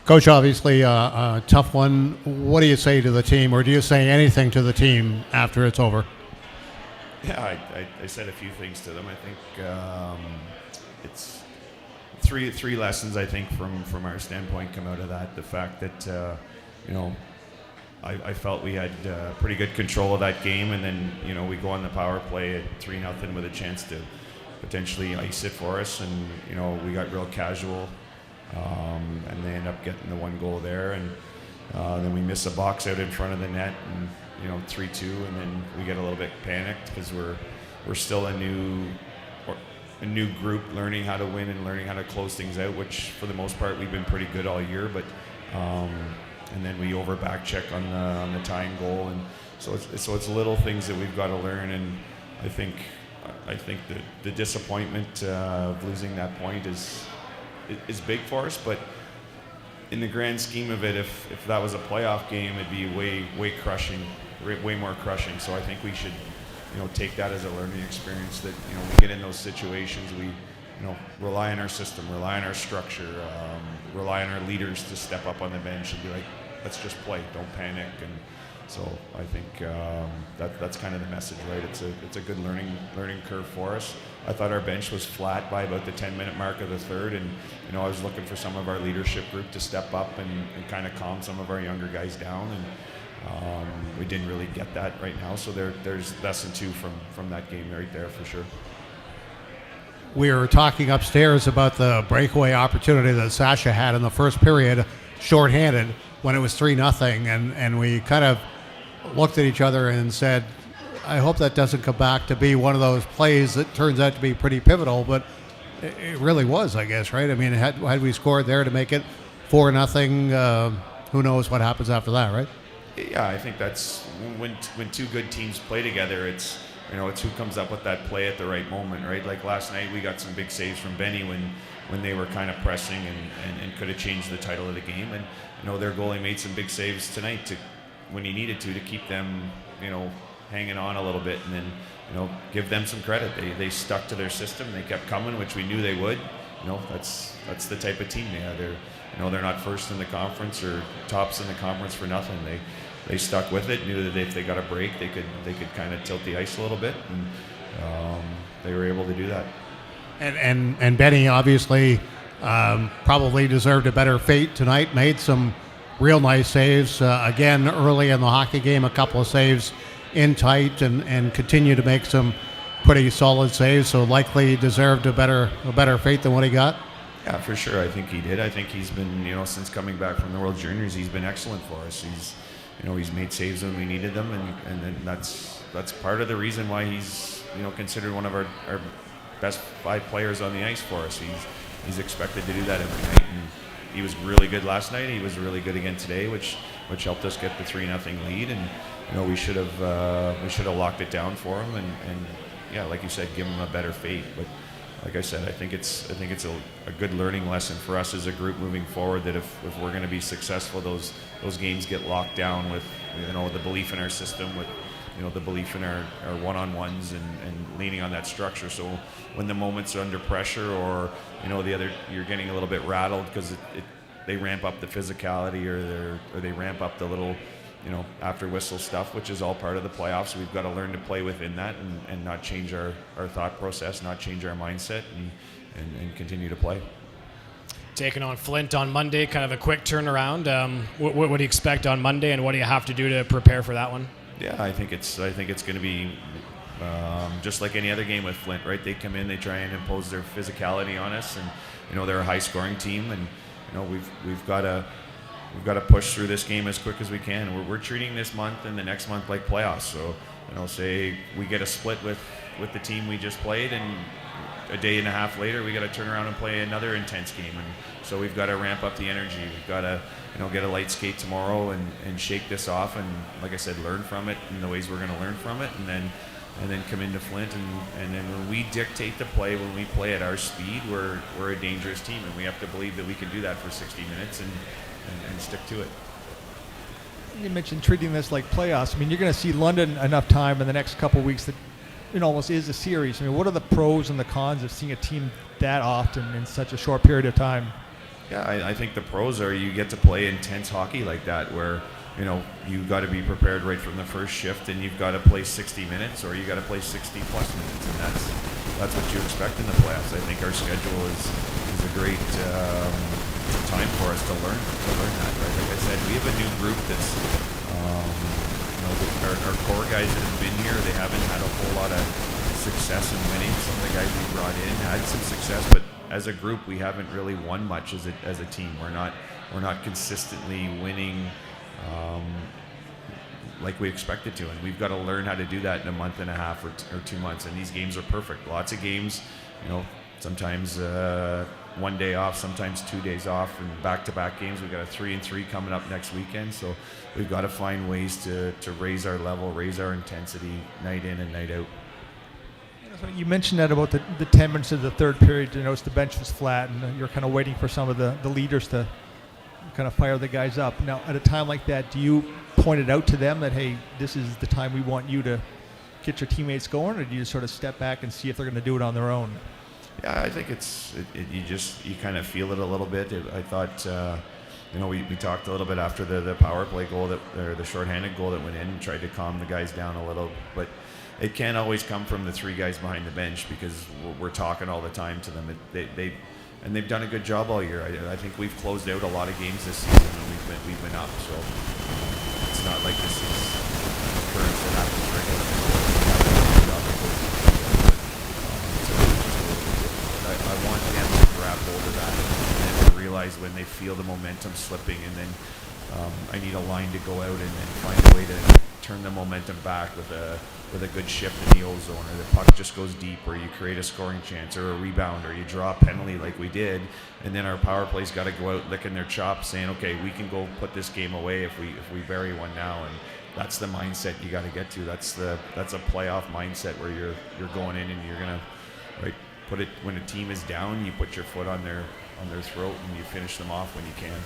Coach, obviously a tough one. What do you say to the team, or do you say anything to the team after it's over? Yeah, I said a few things to them. I think it's three lessons, I think, from our standpoint come out of that. The fact that, I felt we had pretty good control of that game, and then, we go on the power play at 3-0 with a chance to potentially ice it for us, and, we got real casual. And they end up getting the one goal there, and then we miss a box out in front of the net, and 3-2, and then we get a little bit panicked because we're still a new group learning how to win and learning how to close things out, which for the most part we've been pretty good all year, but and then we over back check on the tying goal, and so it's little things that we've got to learn, and I think the disappointment of losing that point is big for us, but in the grand scheme of it, if that was a playoff game, it'd be way more crushing. So I think we should, take that as a learning experience, that we get in those situations, we rely on our system, rely on our structure, rely on our leaders to step up on the bench and be like, let's just play, don't panic. And so I think that's kind of the message, right? It's a good learning curve for us. I thought our bench was flat by about the 10-minute mark of the third, and I was looking for some of our leadership group to step up and kind of calm some of our younger guys down, and we didn't really get that right now. So there's lesson 2 from that game right there for sure. We were talking upstairs about the breakaway opportunity that Sasha had in the first period, shorthanded, when it was 3-0, and we kind of looked at each other and said, I hope that doesn't come back to be one of those plays that turns out to be pretty pivotal, but it really was, I guess, right? I mean, had we scored there to make it 4-0, who knows what happens after that, right? Yeah, I think that's when two good teams play together, it's who comes up with that play at the right moment, right? Like last night, we got some big saves from Benny when they were kind of pressing and could have changed the title of the game, and their goalie made some big saves tonight when he needed to keep them, hanging on a little bit, and then give them some credit. They stuck to their system. They kept coming, which we knew they would. That's the type of team they are. They're not first in the conference or tops in the conference for nothing. They stuck with it. Knew that if they got a break, they could kind of tilt the ice a little bit, and they were able to do that. And Benny obviously probably deserved a better fate tonight. Made some real nice saves again early in the hockey game. A couple of saves in tight, and continue to make some pretty solid saves, so likely deserved a better fate than what he got. Yeah, for sure. I think he did. I think he's been, since coming back from the World Juniors, he's been excellent for us. He's made saves when we needed them, and that's part of the reason why he's considered one of our best 5 players on the ice for us. He's expected to do that every night, and he was really good last night. He was really good again today, which helped us get the 3-0 lead, and we should have locked it down for him, and yeah, like you said, give him a better fate. But like I said, I think it's a good learning lesson for us as a group moving forward, that if we're going to be successful, those games get locked down with the belief in our system, with the belief in our one-on-ones, and leaning on that structure. So when the moment's under pressure, or you're getting a little bit rattled because they ramp up the physicality, or they ramp up the little after whistle stuff, which is all part of the playoffs. We've got to learn to play within that, and not change our thought process, not change our mindset, and continue to play. Taking on Flint on Monday, kind of a quick turnaround. What do you expect on Monday, and what do you have to do to prepare for that one? Yeah, I think it's going to be just like any other game with Flint, right? They come in, they try and impose their physicality on us, and they're a high-scoring team, and we've got to push through this game as quick as we can. We're treating this month and the next month like playoffs. So, say we get a split with the team we just played, and a day and a half later we got to turn around and play another intense game. And so we've got to ramp up the energy. We've got to, get a light skate tomorrow and shake this off. And like I said, learn from it in the ways we're going to learn from it, and then come into Flint. And then when we dictate the play, when we play at our speed, we're a dangerous team, and we have to believe that we can do that for 60 minutes and stick to it. You mentioned treating this like playoffs. I mean, you're going to see London enough time in the next couple of weeks that it almost is a series. I mean, what are the pros and the cons of seeing a team that often in such a short period of time? Yeah, I think the pros are you get to play intense hockey like that, where you got to be prepared right from the first shift, and you've got to play 60 minutes, or you got to play 60 plus minutes, and that's what you expect in the playoffs. I think our schedule is a great time for us to learn that. Right, like I said, we have a new group that's our core guys that have been here. They haven't had a whole lot of success in winning. Some of the guys we brought in had some success, but as a group, we haven't really won much as a team. We're not consistently winning like we expected to, and we've got to learn how to do that in a month and a half or 2 months. And these games are perfect. Lots of games, sometimes 1 day off, sometimes 2 days off, and back-to-back games. We've got a 3-3 coming up next weekend, so we've got to find ways to raise our level, raise our intensity night in and night out. You mentioned that about the 10 minutes of the third period. You notice the bench was flat, and you're kind of waiting for some of the leaders to kind of fire the guys up. Now, at a time like that, do you point it out to them that, hey, this is the time we want you to get your teammates going, or do you just sort of step back and see if they're going to do it on their own? Yeah, I think you kind of feel it a little bit. I thought, we talked a little bit after the power play goal or the shorthanded goal that went in, and tried to calm the guys down a little, but it can't always come from the three guys behind the bench, because we're talking all the time to them. They've done a good job all year. I think we've closed out a lot of games this season, and we've been up. So it's not like this is an occurrence that happens regularly. I want them to grab hold of that and to realize when they feel the momentum slipping, and then I need a line to go out and find a way to turn the momentum back with a good shift in the O-zone, or the puck just goes deep, or you create a scoring chance or a rebound, or you draw a penalty like we did, and then our power play's got to go out licking their chops saying, okay, we can go put this game away if we bury one now. And that's the mindset you got to get to. That's a playoff mindset, where you're going in and you're gonna put it when a team is down, you put your foot on their throat and you finish them off when you can.